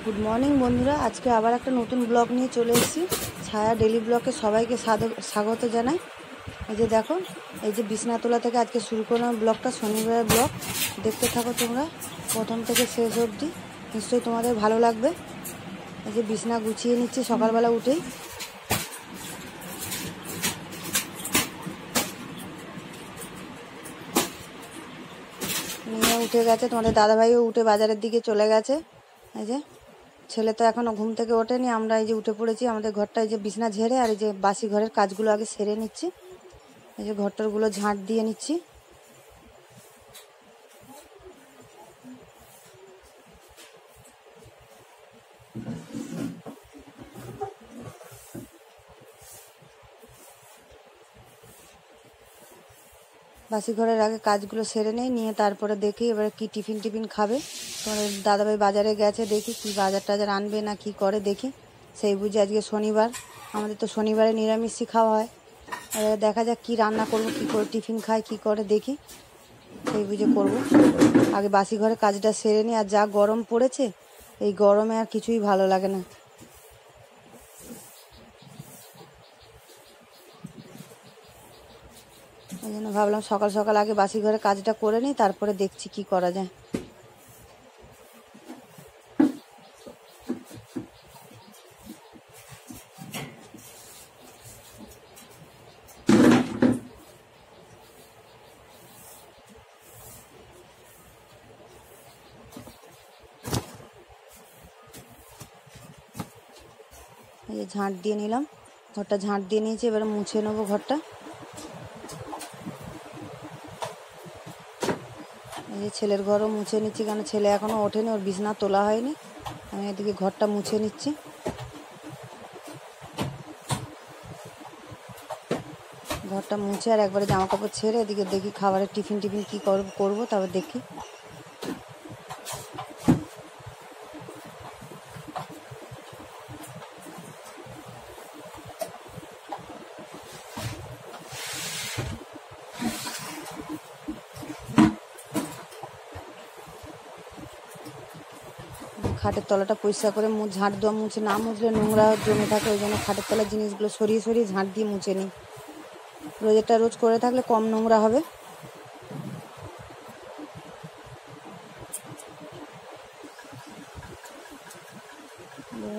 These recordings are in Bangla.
গুড মর্নিং বন্ধুরা, আজকে আবার একটা নতুন ব্লগ নিয়ে চলে এসেছি। ছায়া ডেলি ব্লগে সবাইকে স্বাগত জানাই। এই যে দেখো, এই যে বিছনাতলা থেকে আজকে শুরু করলাম ব্লগটা, শনিবারের ব্লগ। দেখতে থাকো তোমরা প্রথম থেকে শেষ অবধি, নিশ্চয়ই তোমাদের ভালো লাগবে। এই যে বিছনা গুছিয়ে নিচ্ছি সকালবেলা উঠেই। মেয়ে উঠে গেছে, তোমাদের দাদাভাইও উঠে বাজারের দিকে চলে গেছে। এই যে ছেলে তো এখনও ঘুম থেকে ওঠেনি, আমরা এই যে উঠে পড়েছি। আমাদের ঘরটা এই যে বিছনা ঝেড়ে আর এই যে বাসি ঘরের কাজগুলো আগে সেরে নিচ্ছি। এই যে ঘরটারগুলো ঝাঁট দিয়ে নিচ্ছি। বাসি ঘরের আগে কাজগুলো সেরে নিয়ে তারপরে দেখি এবারে কি টিফিন খাবে। তোমাদের দাদাভাই বাজারে গেছে, দেখি কি বাজার টাজার আনবে না কি করে দেখি। সেই বুঝে আজকে শনিবার, আমাদের তো শনিবারে নিরামিষই খাওয়া হয়। এবারে দেখা যাক কি রান্না করবো, কি করে টিফিন খায় কি করে দেখি, সেই বুঝে করব। আগে বাসি ঘরে কাজটা সেরে নিই। আর যা গরম পড়েছে, এই গরমে আর কিছুই ভালো লাগে না। ওই জন্য ভাবলাম সকাল সকাল আগে বাসি ঘরে কাজটা করে নিই, তারপরে দেখছি কি করা যায়। এই যে ঝাঁট দিয়ে নিলাম, ঘরটা ঝাঁট দিয়ে নিয়েছি। এবারে মুছে নেবো ঘরটা। এই যে ছেলের ঘরও মুছে নিচ্ছি, কারণ ছেলে এখনও ওঠেনি, ওর বিছনা তোলা হয়নি। আমি এদিকে ঘরটা মুছে নিচ্ছি। ঘরটা মুছে আর একবারে জামা কাপড় ছেড়ে এদিকে দেখি খাবারের টিফিন কী করবো, তারপর দেখি। খাটের তলাটা পরিষ্কার করে ঝাঁট দেওয়া, মুছে না মুছলে নোংরা জমে থাকে। ওই জন্য খাটের তলার জিনিসগুলো সরিয়ে সরিয়ে ঝাঁট দিয়ে মুছে নিই। রোজেরটা রোজ করে থাকলে কম নোংরা হবে।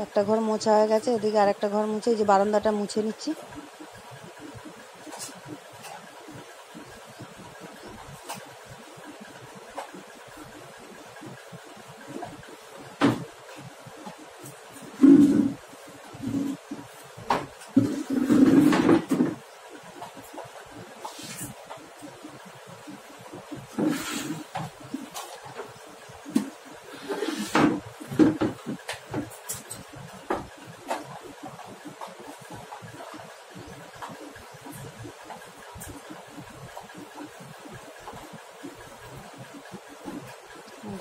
একটা ঘর মোছা হয়ে গেছে, এদিকে আরেকটা ঘর মুছে এই যে বারান্দাটা মুছে নিচ্ছি।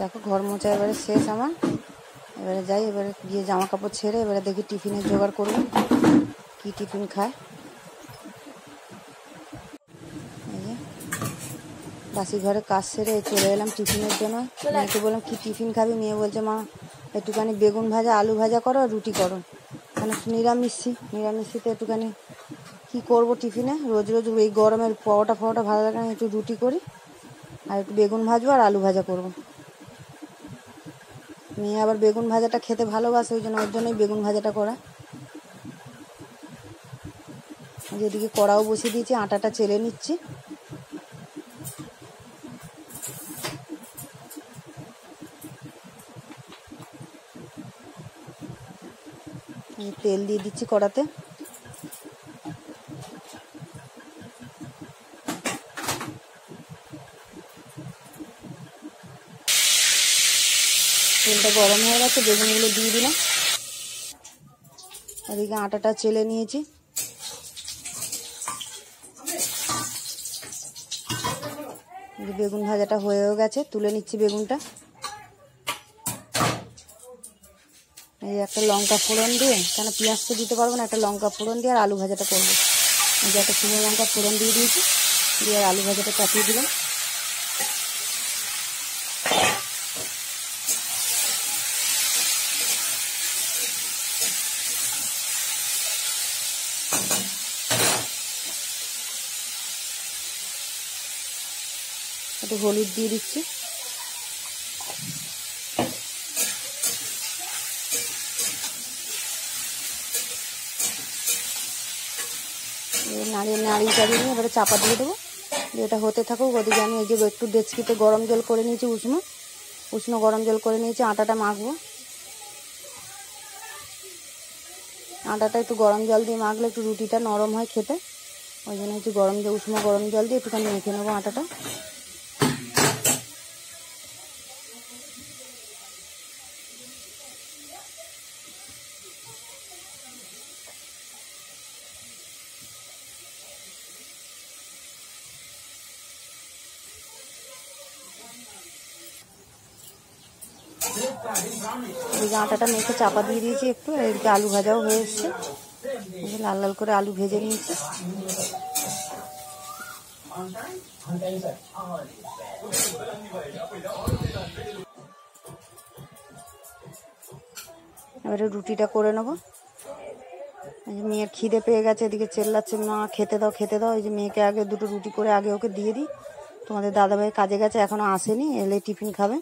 দেখো ঘর মোছা এবারে শেষ আমার। এবারে যাই, এবারে গিয়ে জামা কাপড় ছেড়ে এবারে দেখি টিফিনের জোগাড় করবো, কি টিফিন খায়। এই যে বাসি ঘরে কাজ সেরে চলে এলাম টিফিনের জন্য। মেয়েকে বললাম কি টিফিন খাবি, মেয়ে বলছে মা একটুখানি বেগুন ভাজা আলু ভাজা করো আর রুটি করো। মানে নিরামিষিতে একটুখানি কি করব টিফিনে, রোজ রোজ এই গরমের পরোটা ভালো লাগে না, একটু রুটি করি আর একটু বেগুন ভাজবো আর আলু ভাজা করব। মেয়ে আবার বেগুন ভাজাটা খেতে ভালোবাসে, ওই জন্য ওর জন্যই বেগুন ভাজাটা করা। যেদিকে কড়াও বসিয়ে দিয়েছি, আটাটা চেলে নিচ্ছি। তেল দিয়ে দিচ্ছি কড়াতে। তেলটা গরম হয়ে গেছে, বেগুনগুলো দিয়ে দিলাম। এদিকে আটাটা চেলে নিয়েছি। বেগুন ভাজাটা হয়েও গেছে, তুলে নিচ্ছি বেগুনটা। এই একটা লঙ্কা ফোড়ন দিয়ে, কেন পেঁয়াজ তো দিতে পারবো না, একটা লঙ্কা ফোড়ন দিয়ে আর আলু ভাজাটা করবো। এই যে একটা শুকনো লঙ্কা ফোড়ন দিয়ে দিয়েছি, দিয়ে আর আলু ভাজাটা চাপিয়ে দিলাম। একটু হলুদ দিয়ে দিচ্ছি। নাড়িয়ে চাড়িয়ে নিয়ে এবারে চাপা দিয়ে দেবো। এটা হতে থাকুক। ওদিকে আমি এই যে একটু ডেচকিতে গরম জল করে নিয়েছি, উষ্ণ গরম জল করে নিয়েছি। আটাটা মাখবো। আটাটা একটু গরম জল দিয়ে মাখলে একটু রুটিটা নরম হয় খেতে, ওই জন্য একটু উষ্ণ গরম জল দিয়ে একটুখানি মেখে নেবো আটাটা। এই আটাটা মেখে চাপা দিয়ে দিয়েছি একটু। এদিকে আলু ভাজাও হয়ে এসছে, লাল লাল করে আলু ভেজে নিয়েছি। এবারে রুটিটা করে নেবো। মেয়ের খিদে পেয়ে গেছে, এদিকে চেল্লাচ্ছে, মা খেতে দাও খেতে দাও। এই যে মেয়েকে আগে দুটো রুটি করে আগে ওকে দিয়ে দিই। তোমাদের দাদাভাই কাজে গেছে, এখনো আসেনি, এলে টিফিন খাবে।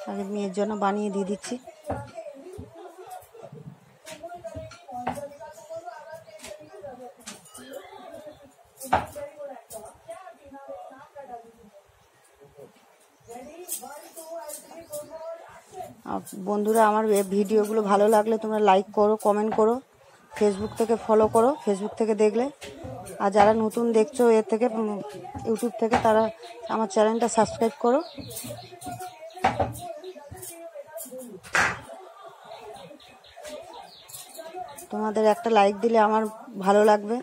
আগে মেয়ের জন্য বানিয়ে দিয়ে দিচ্ছি। বন্ধুরা, আমার ভিডিওগুলো ভালো লাগলে তোমরা লাইক করো, কমেন্ট করো, ফেসবুক থেকে ফলো করো, ফেসবুক থেকে দেখলে। আর যারা নতুন দেখছো এর থেকে ইউটিউব থেকে, তারা আমার চ্যানেলটা সাবস্ক্রাইব করো। তোমাদের একটা লাইক দিলে আমার ভালো লাগবে।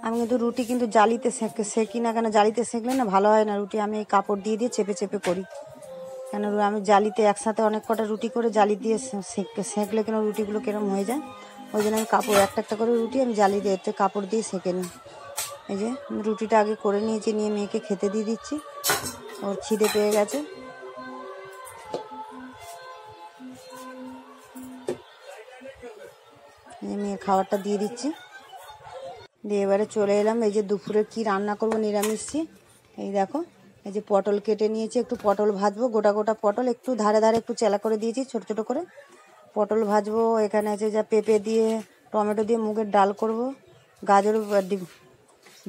আমি কিন্তু রুটি কিন্তু জালিতে সেকি না, কেন জালিতে সেকলে না ভালো হয় না রুটি। আমি এই কাপড় দিয়ে দিয়ে চেপে চেপে করি, কেন আমি জালিতে একসাথে অনেক কটা রুটি করে জালি দিয়ে সেঁকলে কেন রুটিগুলো কিরম হয়ে যায়। ওই জন্য আমি কাপড় একটা একটা করে রুটি আমি জালি দিয়ে কাপড় দিয়ে সেঁকে নিই। এই যে রুটিটা আগে করে নিয়েছি, নিয়ে মেয়েকে খেতে দিয়ে দিচ্ছি। ওর খিদে পেয়ে গেছে। মেয়ের খাবারটা দিয়ে দিচ্ছি, দিয়ে এবারে চলে এলাম। এই যে দুপুরে কি রান্না করব, নিরামিষ। এই দেখো, এই যে পটল কেটে নিয়েছি, একটু পটল ভাজবো। গোটা গোটা পটল একটু ধারে ধারে একটু চেলা করে দিয়েছি, ছোট ছোট করে পটল ভাজবো। এখানে আছে যা পেঁপে দিয়ে, টমেটো দিয়ে মুগের ডাল করব, গাজর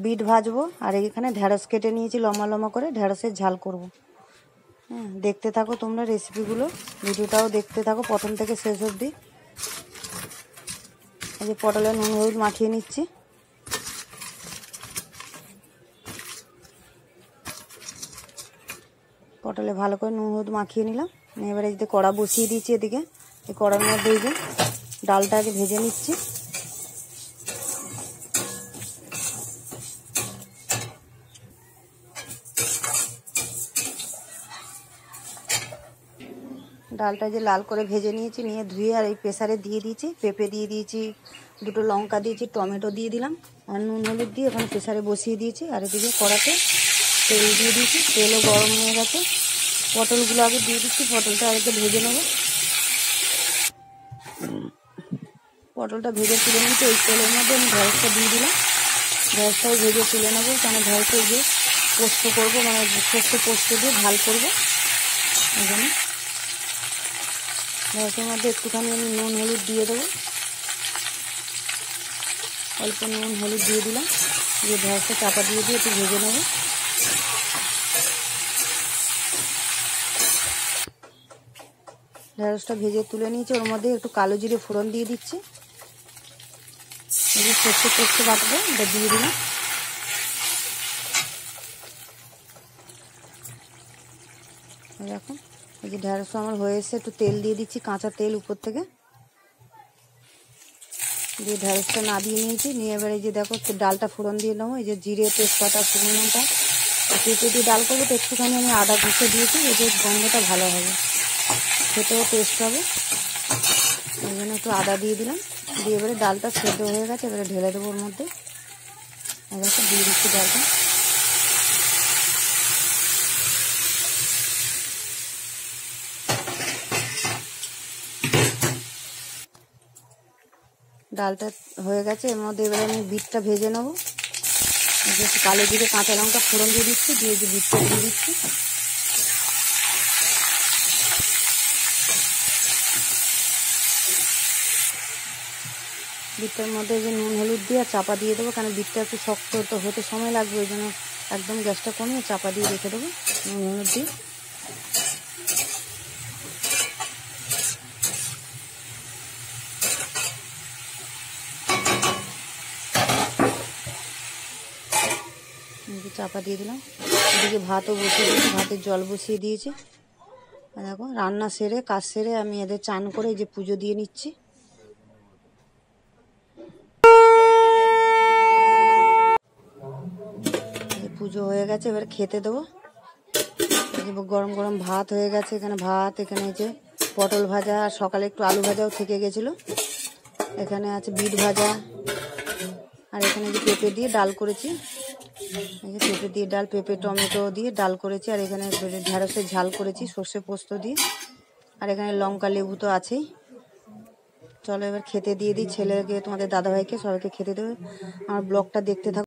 বিট ভাজবো। আর এখানে ঢ্যাঁড়স কেটে নিয়েছি লম্বা লম্বা করে, ঢ্যাঁড়সের ঝাল করব। হ্যাঁ, দেখতে থাকো তোমরা রেসিপিগুলো, ভিডিওটাও দেখতে থাকো প্রথম থেকে শেষ অবধি। এই যে পটলে নুন হলুদ মাখিয়ে নিচ্ছি। পটলে ভালো করে নুন হলুদ মাখিয়ে নিলাম। এবারে এই যে কড়া বসিয়ে দিয়েছি এদিকে। এই কড়ার মধ্যে এই যে ডালটাকে ভেজে নিচ্ছি। ডালটা যে লাল করে ভেজে নিয়েছি, নিয়ে ধুয়ে আর এই প্রেসারে দিয়ে দিয়েছি। পেঁপে দিয়ে দিয়েছি, দুটো লঙ্কা দিয়েছি, টমেটো দিয়ে দিলাম, আর নুন হলুদ দিয়ে এখন প্রেসারে বসিয়ে দিয়েছি। আর এদিকে কড়াতে তেল দিয়ে দিয়েছি, তেলও গরম হয়ে গেছে। পটলগুলো আগে দিয়ে দিচ্ছি, পটলটা আগে ভেজে নেব। পটলটা ভেজে তুলে নিতে এই তেলের মধ্যে আমি ঢ্যাঁড়সটা দিয়ে দিলাম। ঢ্যাঁড়সটাও ভেজে তুলে নেবো, কেন ঢ্যাঁড়সে যে পোস্ত করবো, মানে পোস্ত দিয়ে ঝাল করবো। এই জন্য ঢ্যাঁড়সের মধ্যে একটুখানি আমি নুন হলুদ দিয়ে দেবো। অল্প নুন হলুদ দিয়ে দিলাম, দিয়ে ঢ্যাঁড়সটা চাপা দিয়ে একটু ভেজে নেবো। ঢ্যাঁড়সটা ভেজে তুলে নিয়েছি, ওর মধ্যে একটু কালো জিরে ফোড়ন দিয়ে দিচ্ছি। এই যে সর্ষে পোস্ত বাটবো, এটা দিয়ে দিলাম। দেখো, এই যে ঢ্যাঁড়স আমার হয়ে এসে একটু তেল দিয়ে দিচ্ছি, কাঁচা তেল উপর থেকে দিয়ে ঢ্যাঁড়সটা নাবিয়ে নিয়েছি। নিয়ে এবার এই যে দেখো ডালটা ফোড়ন দিয়ে নেবো। এই যে জিরে, তেজপাতা, শুকনো লঙ্কা, পেঁপে দিয়ে ডাল করবো তো একটুখানি আমি আদা ঘষে দিয়েছি, এতে গন্ধটা ভালো হবে, খেতেও টেস্ট হবে। ওই জন্য একটু আদা দিয়ে দিলাম, দিয়ে এবারে ডালটা সেদ্ধ হয়ে গেছে, এবারে ঢেলে দেবো ওর মধ্যে। এবারে দিয়ে দিচ্ছি ডালটা। ডালটা হয়ে গেছে, এর মধ্যে এবারে আমি বিটটা ভেজে নেবো। একটু কালো জিরে কাঁচা লঙ্কা ফোড়ন দিয়ে দিচ্ছি, দিয়ে যে বিটটা দিয়ে দিচ্ছি। বিটটার মধ্যে যে নুন হলুদ দিয়ে চাপা দিয়ে দেবো, কারণ বিটটা একটু শক্ত তো হতে সময় লাগবে, ওই জন্য একদম গ্যাসটা কমিয়ে চাপা দিয়ে রেখে দেবো নুন হলুদ দিয়ে। চাপা দিয়ে দিলাম। এদিকে ভাতও বসিয়ে দিয়েছি, ভাতের জল বসিয়ে দিয়েছি। দেখো রান্না সেরে কাজ সেরে আমি এদের চান করে এই যে পুজো দিয়ে নিচ্ছি। পুজো হয়ে গেছে, এবার খেতে দেবো। গরম গরম ভাত হয়ে গেছে, এখানে ভাত, এখানে যে পটল ভাজা, আর সকালে একটু আলু ভাজাও থেকে গেছিলো, এখানে আছে বিট ভাজা, আর এখানে যে পেঁপে দিয়ে ডাল করেছি, এই যে পেঁপে দিয়ে ডাল, পেঁপে টমেটো দিয়ে ডাল করেছি, আর এখানে ঢেঁড়সের ঝাল করেছি সর্ষে পোস্ত দিয়ে, আর এখানে লঙ্কা লেবু তো আছেই। চলো এবার খেতে দিয়ে দিই ছেলেকে, তোমাদের দাদাভাইকে, সবাইকে খেতে দেবে। আমার ব্লগটা দেখতে থাকো।